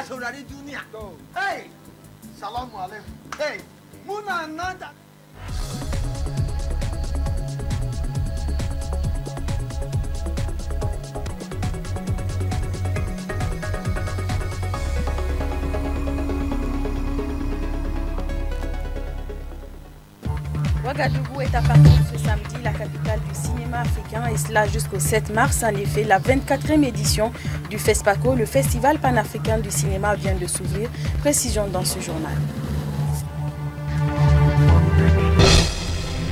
saurari duniya. Hey, salamu alaikum. Hey, muna nan da. Ouagadougou est apparue ce samedi la capitale du cinéma africain et cela jusqu'au 7 mars. En effet, la 24e édition du FESPACO, le Festival panafricain du cinéma, vient de s'ouvrir. Précision dans ce journal.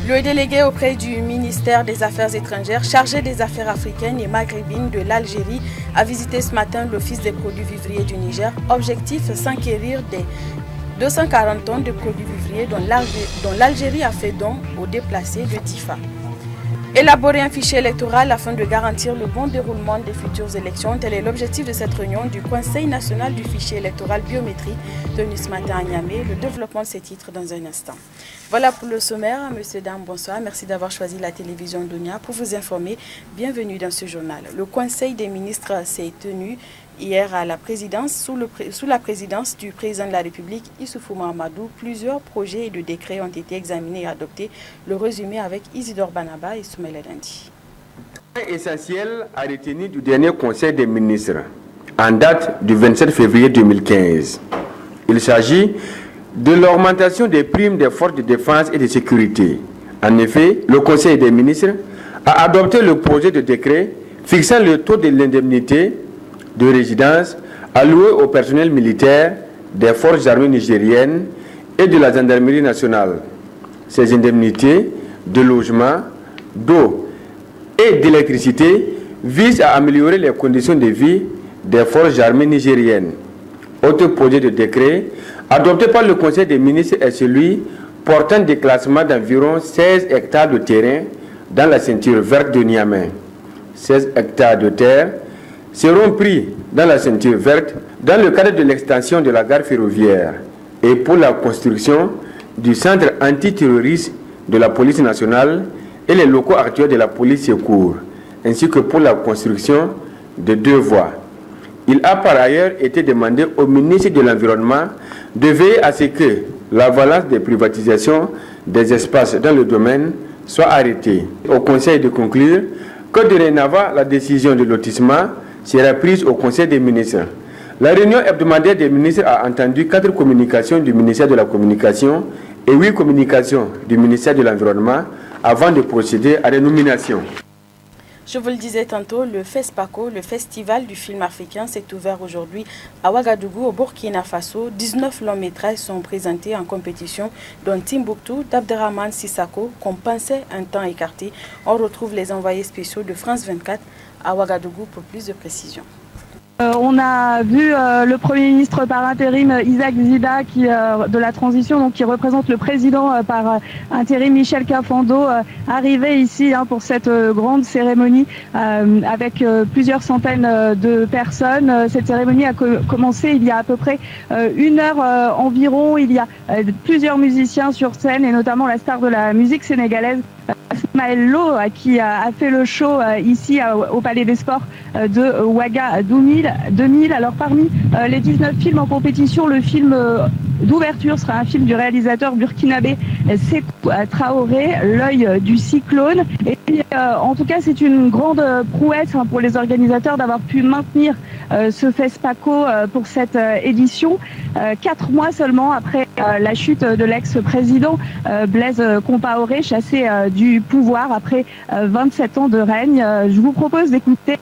Le délégué auprès du ministère des Affaires étrangères, chargé des affaires africaines et maghrébines de l'Algérie, a visité ce matin l'Office des produits vivriers du Niger. Objectif, s'enquérir des 240 tonnes de produits vivriers dont l'Algérie a fait don aux déplacés de Tifa. Élaborer un fichier électoral afin de garantir le bon déroulement des futures élections, tel est l'objectif de cette réunion du Conseil national du fichier électoral biométrique tenu ce matin à Niamey. Le développement de ces titres dans un instant. Voilà pour le sommaire. Monsieur, dames, bonsoir. Merci d'avoir choisi la télévision Dunia pour vous informer. Bienvenue dans ce journal. Le Conseil des ministres s'est tenu hier à la présidence, sous la présidence du président de la République, Issoufou Mahamadou. Plusieurs projets de décrets ont été examinés et adoptés. Le résumé avec Isidore Banaba et Soumaïla Dandi. Essentiel à retenir du dernier Conseil des ministres, en date du 27 février 2015. Il s'agit de l'augmentation des primes des forces de défense et de sécurité. En effet, le Conseil des ministres a adopté le projet de décret fixant le taux de l'indemnité de résidence allouée au personnel militaire des forces armées nigériennes et de la gendarmerie nationale. Ces indemnités de logement, d'eau et d'électricité visent à améliorer les conditions de vie des forces armées nigériennes. Autre projet de décret adopté par le Conseil des ministres est celui portant déclassement d'environ 16 hectares de terrain dans la ceinture verte de Niamey. 16 hectares de terre seront pris dans la ceinture verte dans le cadre de l'extension de la gare ferroviaire et pour la construction du centre antiterroriste de la police nationale et les locaux actuels de la police secours, ainsi que pour la construction de 2 voies. Il a par ailleurs été demandé au ministre de l'Environnement de veiller à ce que l'avalanche des privatisations des espaces dans le domaine soit arrêtée. Au Conseil de conclure que dorénavant la décision de lotissement sera prise au Conseil des ministres. La réunion hebdomadaire des ministres a entendu 4 communications du ministère de la Communication et 8 communications du ministère de l'Environnement avant de procéder à des nominations. Je vous le disais tantôt, le FESPACO, le Festival du film africain, s'est ouvert aujourd'hui à Ouagadougou, au Burkina Faso. 19 longs métrages sont présentés en compétition, dont Timbuktu d'Abderrahmane Sissako, qu'on pensait un temps écarté. On retrouve les envoyés spéciaux de France 24 à Ouagadougou pour plus de précisions. On a vu le Premier ministre par intérim Isaac Zida de la transition, donc qui représente le président par intérim Michel Kafando, arriver ici pour cette grande cérémonie avec plusieurs centaines de personnes. Cette cérémonie a commencé il y a à peu près 1 heure environ. Il y a plusieurs musiciens sur scène et notamment la star de la musique sénégalaise, Ismaël Lo, qui a fait le show ici au Palais des Sports de Ouaga 2000. Alors parmi les 19 films en compétition, le film d'ouverture sera un film du réalisateur burkinabé Sékou Traoré, L'œil du cyclone. Et en tout cas, c'est une grande prouesse pour les organisateurs d'avoir pu maintenir ce FESPACO pour cette édition. 4 mois seulement après la chute de l'ex-président Blaise Compaoré, chassé du pouvoir après 27 ans de règne. Je vous propose d'écouter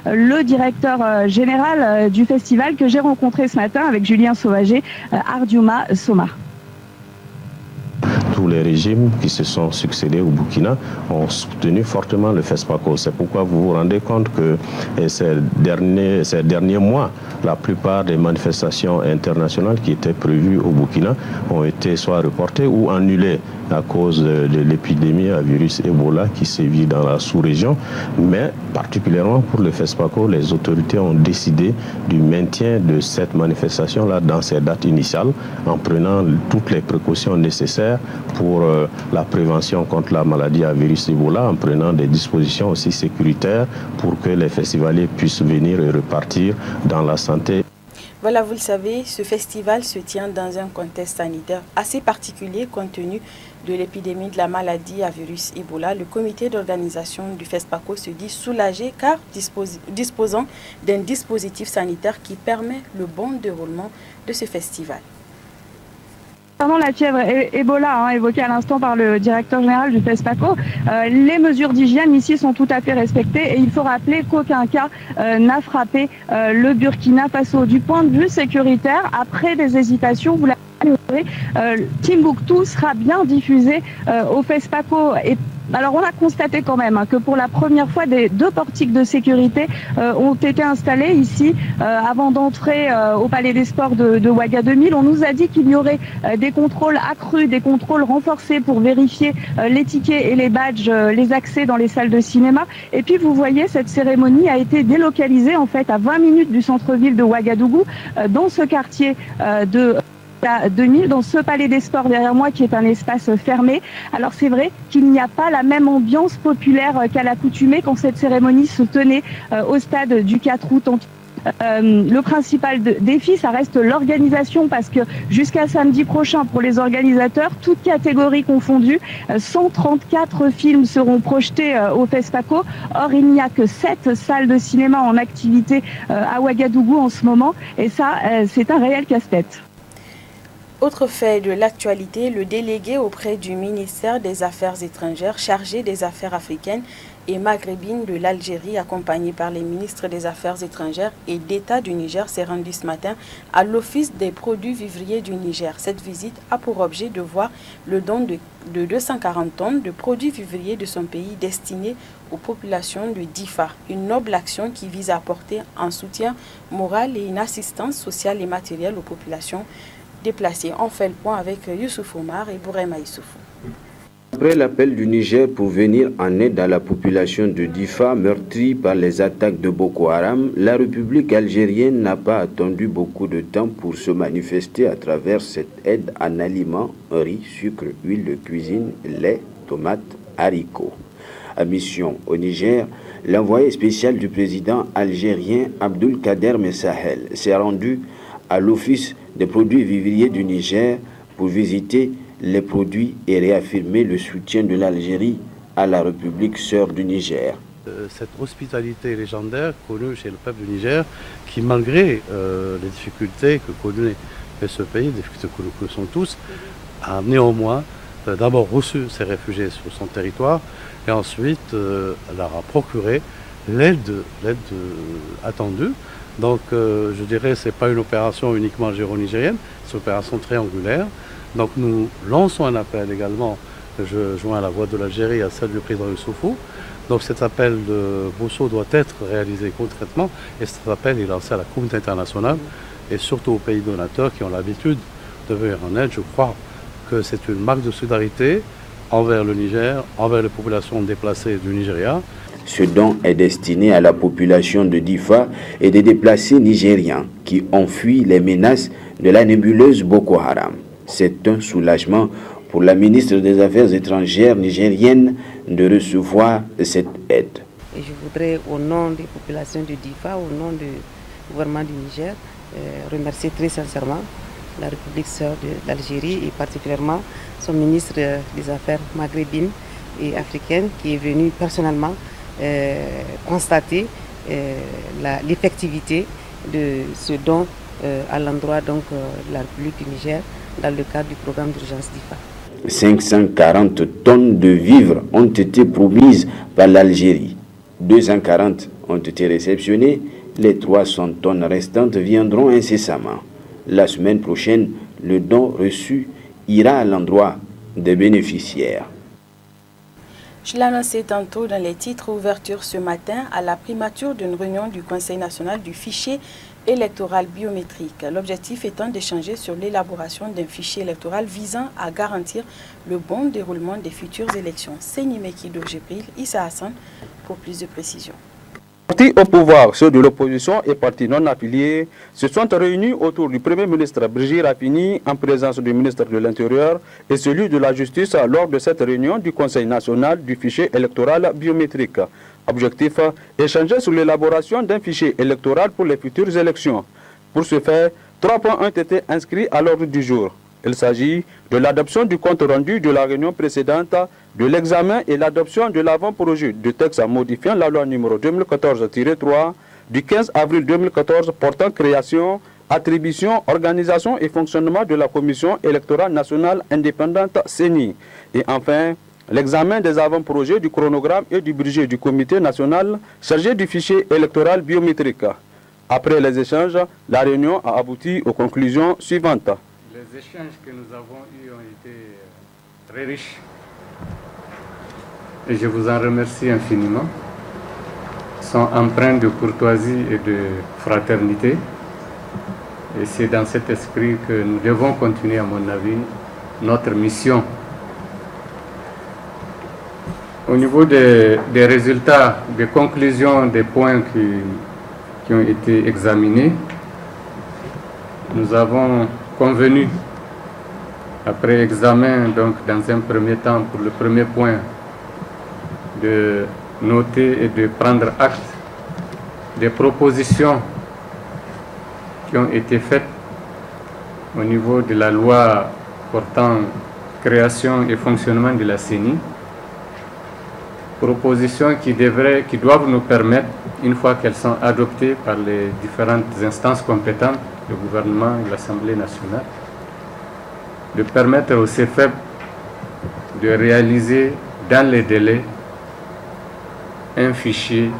le directeur général du festival que j'ai rencontré ce matin avec Julien Sauvager, Ardiouma Soma. Tous les régimes qui se sont succédés au Burkina ont soutenu fortement le FESPACO. C'est pourquoi vous vous rendez compte que ces derniers mois, la plupart des manifestations internationales qui étaient prévues au Burkina ont été soit reportées ou annulées à cause de l'épidémie à virus Ebola qui sévit dans la sous-région. Mais particulièrement pour le FESPACO, les autorités ont décidé du maintien de cette manifestation-là dans ses dates initiales en prenant toutes les précautions nécessaires pour la prévention contre la maladie à virus Ebola, en prenant des dispositions aussi sécuritaires pour que les festivaliers puissent venir et repartir dans la santé. Voilà, vous le savez, ce festival se tient dans un contexte sanitaire assez particulier compte tenu de l'épidémie de la maladie à virus Ebola. Le comité d'organisation du FESPACO se dit soulagé car disposant d'un dispositif sanitaire qui permet le bon déroulement de ce festival. Concernant la fièvre Ebola, évoquée à l'instant par le directeur général du FESPACO, les mesures d'hygiène ici sont tout à fait respectées et il faut rappeler qu'aucun cas n'a frappé le Burkina Faso. Du point de vue sécuritaire, après des hésitations, vous l'avez Timbuktu sera bien diffusé au FESPACO. Et alors on a constaté quand même que pour la première fois, deux portiques de sécurité ont été installés ici avant d'entrer au Palais des Sports de Ouaga 2000. On nous a dit qu'il y aurait des contrôles accrus, des contrôles renforcés pour vérifier les tickets et les badges, les accès dans les salles de cinéma. Et puis vous voyez, cette cérémonie a été délocalisée en fait à 20 minutes du centre-ville de Ouagadougou, dans ce quartier de 2000, dans ce palais des sports derrière moi qui est un espace fermé. Alors c'est vrai qu'il n'y a pas la même ambiance populaire qu'à l'accoutumée quand cette cérémonie se tenait au stade du 4 août. Le principal défi, ça reste l'organisation parce que jusqu'à samedi prochain, pour les organisateurs, toutes catégories confondues, 134 films seront projetés au FESPACO. Or, il n'y a que 7 salles de cinéma en activité à Ouagadougou en ce moment et ça, c'est un réel casse-tête. Autre fait de l'actualité, le délégué auprès du ministère des Affaires étrangères chargé des affaires africaines et maghrébines de l'Algérie, accompagné par les ministres des Affaires étrangères et d'État du Niger, s'est rendu ce matin à l'Office des produits vivriers du Niger. Cette visite a pour objet de voir le don de 240 tonnes de produits vivriers de son pays destinés aux populations de Difa. Une noble action qui vise à apporter un soutien moral et une assistance sociale et matérielle aux populations déplacés. On fait le point avec Youssouf Omar et Bourema Issoufou. Après l'appel du Niger pour venir en aide à la population de Difa meurtrie par les attaques de Boko Haram, la République algérienne n'a pas attendu beaucoup de temps pour se manifester à travers cette aide en aliments, riz, sucre, huile de cuisine, lait, tomates, haricots. À mission au Niger, l'envoyé spécial du président algérien Abdul Kader Messahel s'est rendu à l'Office des produits vivriers du Niger pour visiter les produits et réaffirmer le soutien de l'Algérie à la République sœur du Niger. Cette hospitalité légendaire connue chez le peuple du Niger, qui malgré les difficultés que connaît ce pays, des difficultés que nous connaissons tous, a néanmoins d'abord reçu ces réfugiés sur son territoire et ensuite leur a procuré l'aide attendue. Donc je dirais que ce n'est pas une opération uniquement algéro-nigérienne, c'est une opération triangulaire. Donc nous lançons un appel également, je joins la voix de l'Algérie à celle du président Youssoufou. Donc cet appel de Bosso doit être réalisé concrètement et cet appel est lancé à la communauté internationale et surtout aux pays donateurs qui ont l'habitude de venir en aide. Je crois que c'est une marque de solidarité envers le Niger, envers les populations déplacées du Nigeria. Ce don est destiné à la population de Difa et des déplacés nigériens qui ont fui les menaces de la nébuleuse Boko Haram. C'est un soulagement pour la ministre des Affaires étrangères nigérienne de recevoir cette aide. Et je voudrais, au nom des populations de Difa, au nom du gouvernement du Niger, remercier très sincèrement la République sœur de l'Algérie et particulièrement son ministre des Affaires maghrébines et africaines qui est venu personnellement constater l'effectivité de ce don à l'endroit de la République du Niger dans le cadre du programme d'urgence DIFA. 540 tonnes de vivres ont été promises par l'Algérie. 240 ont été réceptionnées. Les 300 tonnes restantes viendront incessamment. La semaine prochaine, le don reçu ira à l'endroit des bénéficiaires. Je l'annonçais tantôt dans les titres, ouverture ce matin à la primature d'une réunion du Conseil national du fichier électoral biométrique. L'objectif étant d'échanger sur l'élaboration d'un fichier électoral visant à garantir le bon déroulement des futures élections. Seyni Mekido Gébril, Issa Hassan pour plus de précisions. Partis au pouvoir, ceux de l'opposition et partis non affiliés se sont réunis autour du Premier ministre Brigitte Raffini en présence du ministre de l'Intérieur et celui de la Justice lors de cette réunion du Conseil national du fichier électoral biométrique. Objectif, échanger sur l'élaboration d'un fichier électoral pour les futures élections. Pour ce faire, 3 points ont été inscrits à l'ordre du jour. Il s'agit de l'adoption du compte rendu de la réunion précédente, de l'examen et l'adoption de l'avant-projet de texte modifiant la loi numéro 2014-3 du 15 avril 2014 portant création, attribution, organisation et fonctionnement de la Commission électorale nationale indépendante CENI. Et enfin, l'examen des avant-projets du chronogramme et du budget du comité national chargé du fichier électoral biométrique. Après les échanges, la réunion a abouti aux conclusions suivantes. Les échanges que nous avons eus ont été très riches et je vous en remercie infiniment. Ils sont empreints de courtoisie et de fraternité et c'est dans cet esprit que nous devons continuer, à mon avis, notre mission. Au niveau des résultats, des conclusions, des points qui ont été examinés, nous avons convenu, après examen, donc dans un premier temps, pour le premier point, de noter et de prendre acte des propositions qui ont été faites au niveau de la loi portant création et fonctionnement de la CENI, propositions qui doivent nous permettre, une fois qu'elles sont adoptées par les différentes instances compétentes, le gouvernement et l'Assemblée nationale, de permettre au CEFEB de réaliser dans les délais un fichier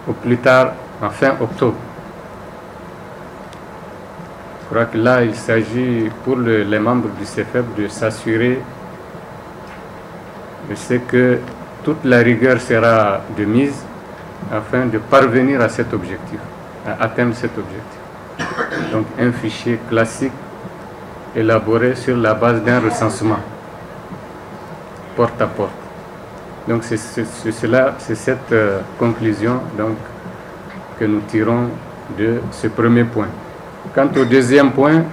au plus tard en fin octobre. Je crois que là, il s'agit pour les membres du CEFEB de s'assurer de ce que toute la rigueur sera de mise afin de parvenir à cet objectif, à atteindre cet objectif. Donc un fichier classique élaboré sur la base d'un recensement porte à porte. Donc c'est cette conclusion donc, que nous tirons de ce premier point. Quant au deuxième point,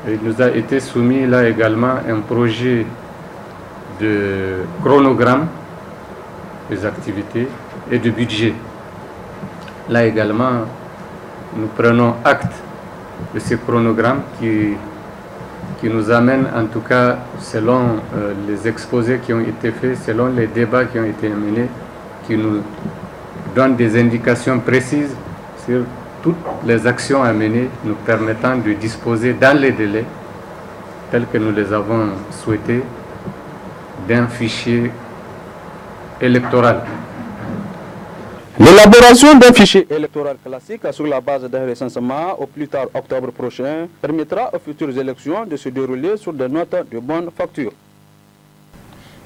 il nous a été soumis là également un projet de chronogramme des activités et de budget. Là également, nous prenons acte de ce chronogramme qui nous amène, en tout cas, selon les exposés qui ont été faits, selon les débats qui ont été menés, qui nous donne des indications précises sur toutes les actions à mener, nous permettant de disposer dans les délais, tels que nous les avons souhaités, d'un fichier électoral. L'élaboration d'un fichier électoral classique sur la base d'un recensement au plus tard octobre prochain permettra aux futures élections de se dérouler sur des notes de bonne facture.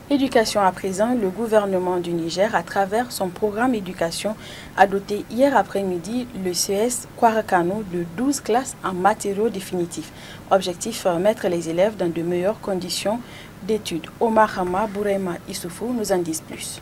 Éducation à présent, le gouvernement du Niger, à travers son programme éducation, a doté hier après-midi le CS Kwarakano de 12 classes en matériaux définitifs. Objectif, mettre les élèves dans de meilleures conditions d'études. Omar Hama, Bourema Issoufou nous en disent plus.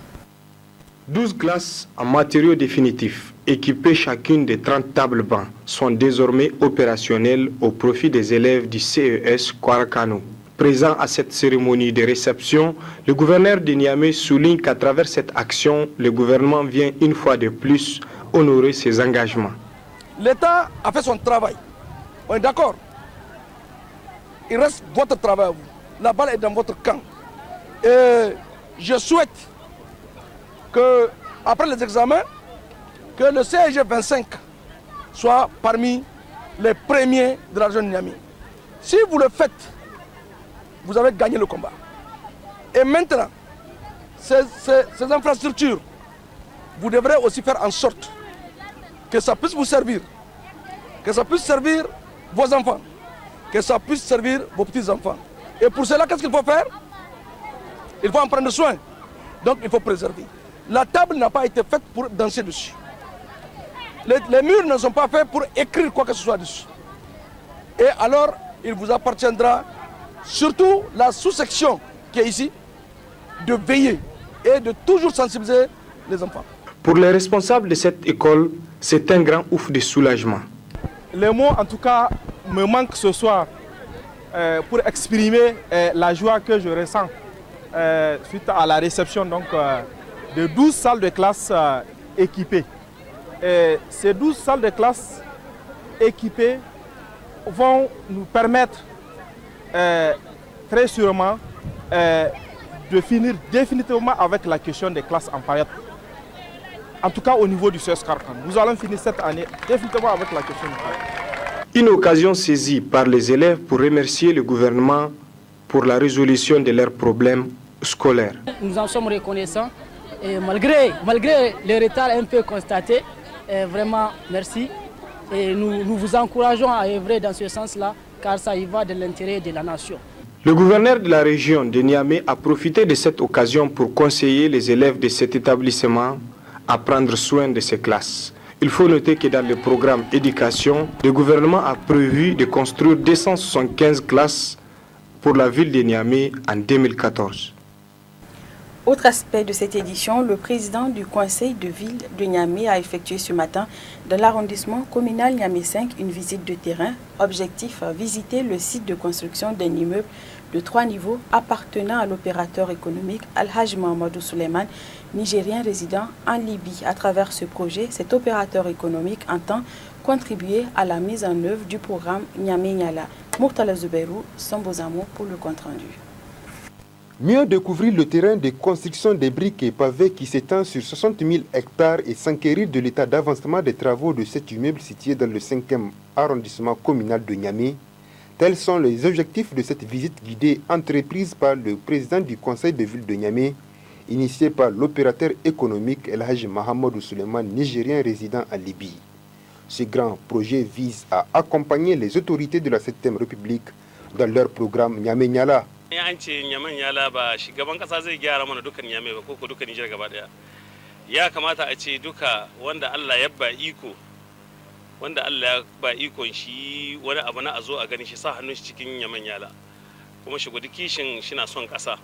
12 classes en matériaux définitifs, équipées chacune de 30 tables bancs, sont désormais opérationnelles au profit des élèves du CES Kwarakano. Présent à cette cérémonie de réception, le gouverneur de Niamey souligne qu'à travers cette action, le gouvernement vient une fois de plus honorer ses engagements. L'État a fait son travail. On est d'accord. Il reste votre travail à vous. La balle est dans votre camp. Et je souhaite que, après les examens, que le CEG 25 soit parmi les premiers de la région de Niamey. Si vous le faites, vous avez gagné le combat. Et maintenant, ces infrastructures, vous devrez aussi faire en sorte que ça puisse vous servir, que ça puisse servir vos enfants, que ça puisse servir vos petits-enfants. Et pour cela, qu'est-ce qu'il faut faire? Il faut en prendre soin. Donc il faut préserver. La table n'a pas été faite pour danser dessus. Les murs ne sont pas faits pour écrire quoi que ce soit dessus. Et alors, il vous appartiendra, surtout la sous-section qui est ici, de veiller et de toujours sensibiliser les enfants. Pour les responsables de cette école, c'est un grand ouf de soulagement. Les mots, en tout cas, me manquent ce soir pour exprimer la joie que je ressens suite à la réception donc, de 12 salles de classe équipées. Et ces 12 salles de classe équipés vont nous permettre très sûrement de finir définitivement avec la question des classes en paillettes. En tout cas au niveau du CES Carcan. Nous allons finir cette année définitivement avec la question des paillettes. Une occasion saisie par les élèves pour remercier le gouvernement pour la résolution de leurs problèmes scolaires. Nous en sommes reconnaissants et malgré le retard un peu constaté, vraiment merci. Et nous vous encourageons à œuvrer dans ce sens-là car ça y va de l'intérêt de la nation. Le gouverneur de la région de Niamey a profité de cette occasion pour conseiller les élèves de cet établissement à prendre soin de ces classes. Il faut noter que dans le programme éducation, le gouvernement a prévu de construire 275 classes pour la ville de Niamey en 2014. Autre aspect de cette édition, le président du conseil de ville de Niamey a effectué ce matin dans l'arrondissement communal Niamey 5 une visite de terrain. Objectif, visiter le site de construction d'un immeuble de 3 niveaux appartenant à l'opérateur économique Al-Hajj Mohamedou Suleiman, nigérien résident en Libye. À travers ce projet, cet opérateur économique entend contribuer à la mise en œuvre du programme Niamey Niala. Murtala Zuberou, Sambozamo pour le compte-rendu. Mieux découvrir le terrain de construction des briques et pavés qui s'étend sur 60 000 hectares et s'enquérir de l'état d'avancement des travaux de cet immeuble situé dans le 5e arrondissement communal de Niamey. Tels sont les objectifs de cette visite guidée entreprise par le président du conseil de ville de Niamey, initiée par l'opérateur économique El Hajj Mohamedou Suleiman, nigérien résident en Libye. Ce grand projet vise à accompagner les autorités de la 7e République dans leur programme Niamey Niala. An ce Niamey Niala ba shugaban kasa zai gyara mana dukkan Niamey ba ko dukkan Niger gaba daya. Ya kamata a ce duka wanda Allah ya ba iko shi wani abu na a zo a gani shi sa hannun shi cikin Niamey Niala. Kuma shi gudu kishin shi na son kasa.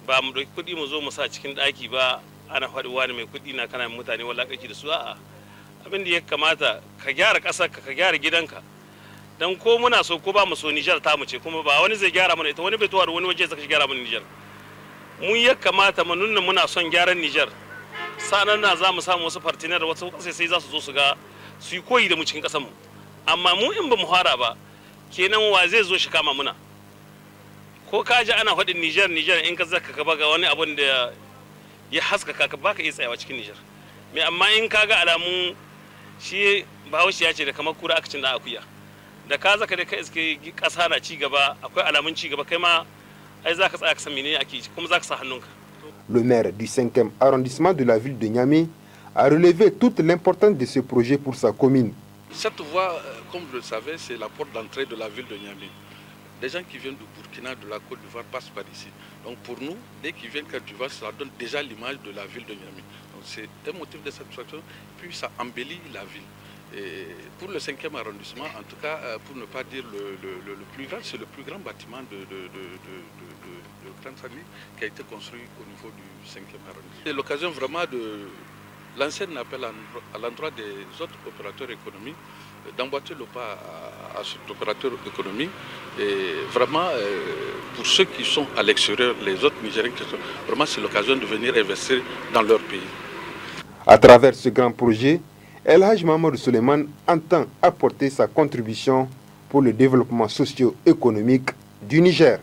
Ba mu dauki kudi mu zo mu sa cikin daki ba ana faɗi wani mai kudi na kana mutane walakanci da su a'a. Abin da ya kamata ka gyara kasar ka gyara gidanka. Dan ko muna so ko ba mu so Niger ta mu ce kuma ba wani zai gyara mana ita wani bai tuwa da wani waje zai gyara mana Niger. Mun ya kamata mu nuna muna son gyaran Niger. Sanan na za mu samu wasu partner wasu sai za su zo su ga su yi koyi da mu cikin kasar mu. Amma mu in ba mu fara ba kenan wa zai zo shi kama muna. Ko ka ji ana faɗin Niger in ka zaka ka baga wani abun da ya haskaka ka baka iya tsayawa cikin Niger. Me amma in ka ga alamun shi Bahaushe ya ce da kamar kura aka cin da akuya. Da ka zaka da ka iske kasa na ci gaba akwai alamun ci gaba kai ma ai zaka tsaya ka san menene ake kuma zaka sa hannunka. Le maire du 5e arrondissement de la ville de Niamey a relevé toute l'importance de ce projet pour sa commune. Cette voie, comme vous le savez, c'est la porte d'entrée de la ville de Niamey. Les gens qui viennent du Burkina, de la Côte d'Ivoire passent par ici. Donc pour nous, dès qu'ils viennent Côte d'Ivoire, ça donne déjà l'image de la ville de Niamey. Donc c'est un motif de satisfaction, puis ça embellit la ville. Et pour le 5e arrondissement, en tout cas, pour ne pas dire le plus grand, c'est le plus grand bâtiment de grande famille qui a été construit au niveau du 5e arrondissement. C'est l'occasion vraiment de lancer un appel à l'endroit des autres opérateurs économiques d'emboîter le pas à cet opérateur économique. Et vraiment, pour ceux qui sont à l'extérieur, les autres Nigériens, vraiment c'est l'occasion de venir investir dans leur pays. À travers ce grand projet, El Hajj Mohamedou Suleiman entend apporter sa contribution pour le développement socio-économique du Niger.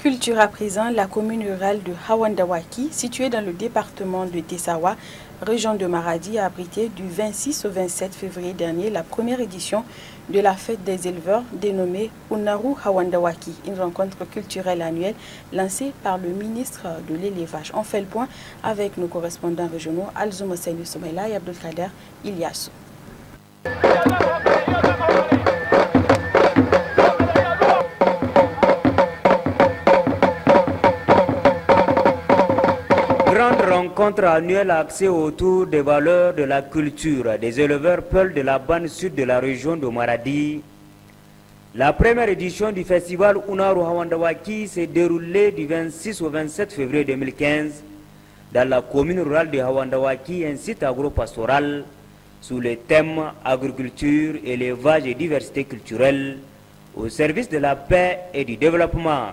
Culture à présent, la commune rurale de Hawandawaki, située dans le département de Tessawa, région de Maradi, a abrité du 26 au 27 février dernier la première édition de la fête des éleveurs dénommée Unaru Hawandawaki, une rencontre culturelle annuelle lancée par le ministre de l'élevage. On fait le point avec nos correspondants régionaux Alzouma Seyni Soumaïla et Abdelkader Ilyassou. Rencontre annuelle axée autour des valeurs de la culture des éleveurs peuls de la bande sud de la région de Maradi. La première édition du festival Unaru Hawandawaki s'est déroulée du 26 au 27 février 2015 dans la commune rurale de Hawandawaki, un site agro-pastoral sous le thème agriculture, élevage et diversité culturelle au service de la paix et du développement.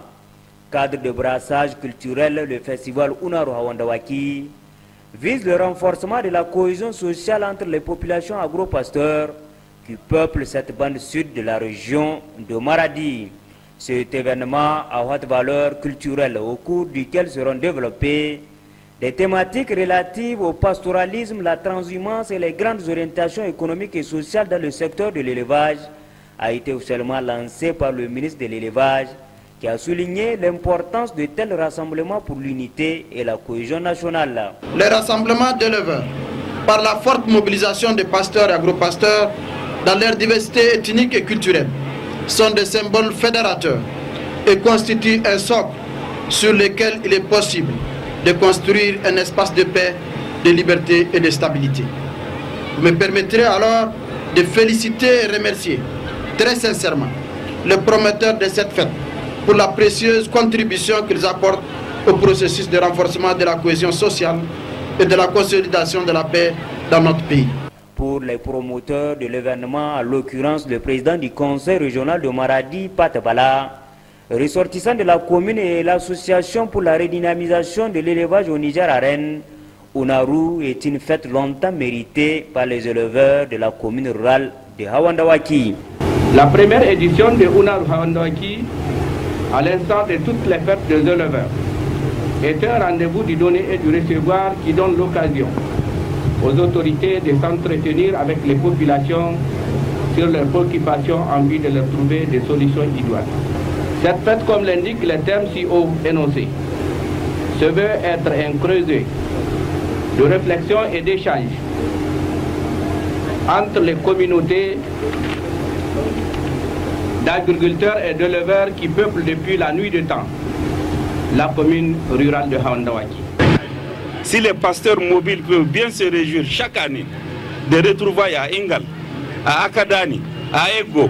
Cadre de brassage culturel, le festival Unaru Hawandawaki vise le renforcement de la cohésion sociale entre les populations agro-pasteurs qui peuplent cette bande sud de la région de Maradi. Cet événement à haute valeur culturelle au cours duquel seront développées des thématiques relatives au pastoralisme, la transhumance et les grandes orientations économiques et sociales dans le secteur de l'élevage a été officiellement lancé par le ministre de l'Élevage qui a souligné l'importance de tels rassemblements pour l'unité et la cohésion nationale. Les rassemblements d'éleveurs, par la forte mobilisation des pasteurs et agropasteurs dans leur diversité ethnique et culturelle, sont des symboles fédérateurs et constituent un socle sur lequel il est possible de construire un espace de paix, de liberté et de stabilité. Vous me permettrez alors de féliciter et remercier très sincèrement les promoteurs de cette fête pour la précieuse contribution qu'ils apportent au processus de renforcement de la cohésion sociale et de la consolidation de la paix dans notre pays. Pour les promoteurs de l'événement, en l'occurrence le président du conseil régional de Maradi, Pat Bala, ressortissant de la commune et l'association pour la redynamisation de l'élevage au Niger à Rennes, Unaru est une fête longtemps méritée par les éleveurs de la commune rurale de Hawandawaki. La première édition de Unaru Hawandawaki, à l'instar de toutes les fêtes des éleveurs, est un rendez-vous du donner et du recevoir qui donne l'occasion aux autorités de s'entretenir avec les populations sur leurs préoccupations en vue de leur trouver des solutions idoines. Cette fête, comme l'indique le terme si haut énoncé, se veut être un creuset de réflexion et d'échange entre les communautés d'agriculteurs et d'éleveurs qui peuplent depuis la nuit de temps la commune rurale de Hawandawaki. Si les pasteurs mobiles peuvent bien se réjouir chaque année des retrouvailles à Ingal, à Akadani, à Ego,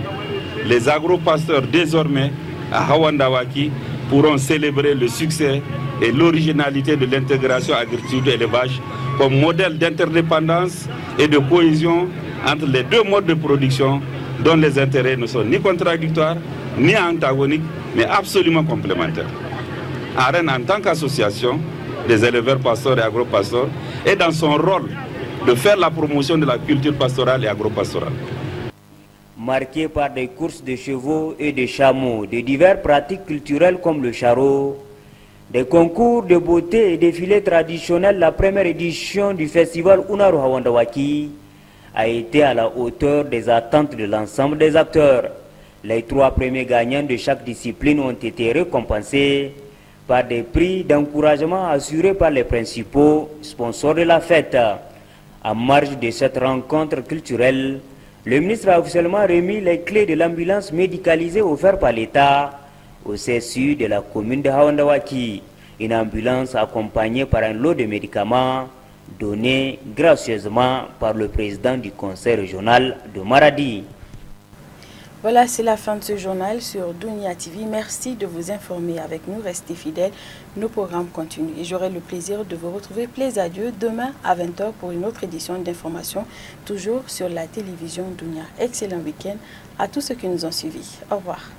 les agro-pasteurs désormais à Hawandawaki pourront célébrer le succès et l'originalité de l'intégration agriculture-élevage comme modèle d'interdépendance et de cohésion entre les deux modes de production dont les intérêts ne sont ni contradictoires ni antagoniques mais absolument complémentaires. AREN, en tant qu'association des éleveurs pasteurs et agro-pasteurs, est dans son rôle de faire la promotion de la culture pastorale et agro-pastorale. Marqué par des courses de chevaux et de chameaux, de diverses pratiques culturelles comme le charreau, des concours de beauté et défilés traditionnels, la première édition du festival Unaru Hawandawaki a été à la hauteur des attentes de l'ensemble des acteurs. Les 3 premiers gagnants de chaque discipline ont été récompensés par des prix d'encouragement assurés par les principaux sponsors de la fête. En marge de cette rencontre culturelle, le ministre a officiellement remis les clés de l'ambulance médicalisée offerte par l'État au CSU de la commune de Hawandawaki. Une ambulance accompagnée par un lot de médicaments donnés gracieusement par le président du conseil régional de Maradi. Voilà, c'est la fin de ce journal sur Dunia TV. Merci de vous informer avec nous. Restez fidèles. Nos programmes continuent. Et j'aurai le plaisir de vous retrouver, plaise à Dieu, demain à 20h pour une autre édition d'information, toujours sur la télévision Dunia. Excellent week-end à tous ceux qui nous ont suivis. Au revoir.